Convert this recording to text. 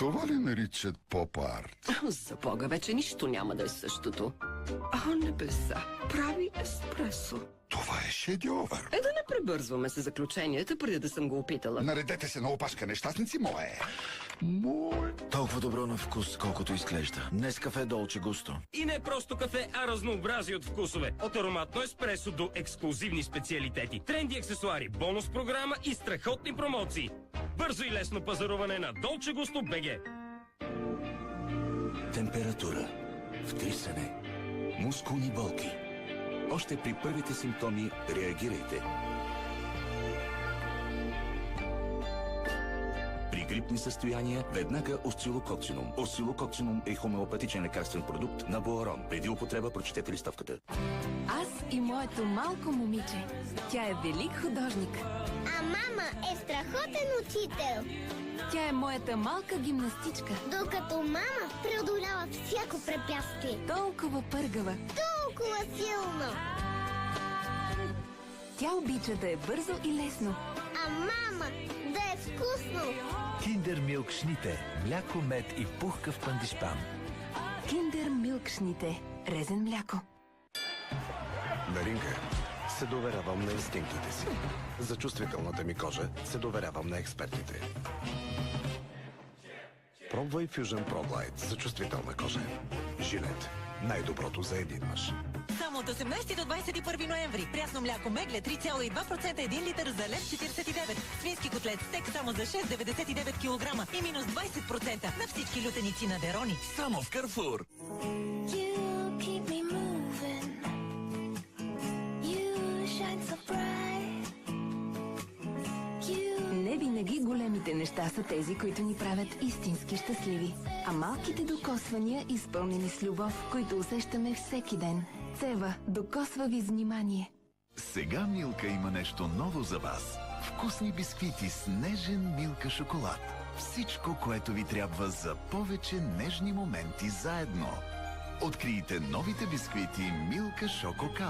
Това ли наричат поп-арт? За Бога, вече нищо няма да е същото. О, небеса! Прави еспресо. Това е шедьовър. Да не пребързваме с заключенията, преди да съм го опитала. Наредете се на опашка, нещастници мое. Мой. Толкова добро на вкус, колкото изглежда. Днес кафе Долче Густо. И не просто кафе, а разнообразие от вкусове. От ароматно еспресо до ексклузивни специалитети. Тренди аксесуари, бонус програма и страхотни промоции. Бързо и лесно пазаруване на Долче Густо БГ. Температура, втрисане, мускулни болки. Още при първите симптоми реагирайте. При грипни състояния веднага Осцилококсинум. Осцилококсинум е хомеопатичен лекарствен продукт на Боарон. Преди употреба прочетете листовката. Аз и моето малко момиче. Тя е велик художник. А мама е страхотен учител. Тя е моята малка гимнастичка. Докато мама преодолява всяко препятствие. Толкова пъргава. Толкова силно. Тя обича да е бързо и лесно. А мама да е вкусно. Киндер Милк Шните. Мляко, мед и пухкав пандишпан. Киндер Милк Шните. Резен мляко. На ринга се доверявам на инстинктите си. За чувствителната ми кожа се доверявам на експертите. Пробвай Fusion Pro Glide за чувствителна кожа. Жилет. Най-доброто за един мъж. Само от 18 до 21 ноември. Прясно мляко Мегле 3,2% 1 литър за лев 49. Свински котлет стек само за 6,99 кг и минус 20% на всички лютеници на Дерони. Само в Карфур. Не винаги големите неща са тези, които ни правят истински щастливи. А малките докосвания, изпълнени с любов, които усещаме всеки ден. Цева докосва ви с внимание. Сега Милка има нещо ново за вас. Вкусни бисквити с нежен Милка шоколад. Всичко, което ви трябва за повече нежни моменти заедно. Открийте новите бисквити Милка Шоко Као.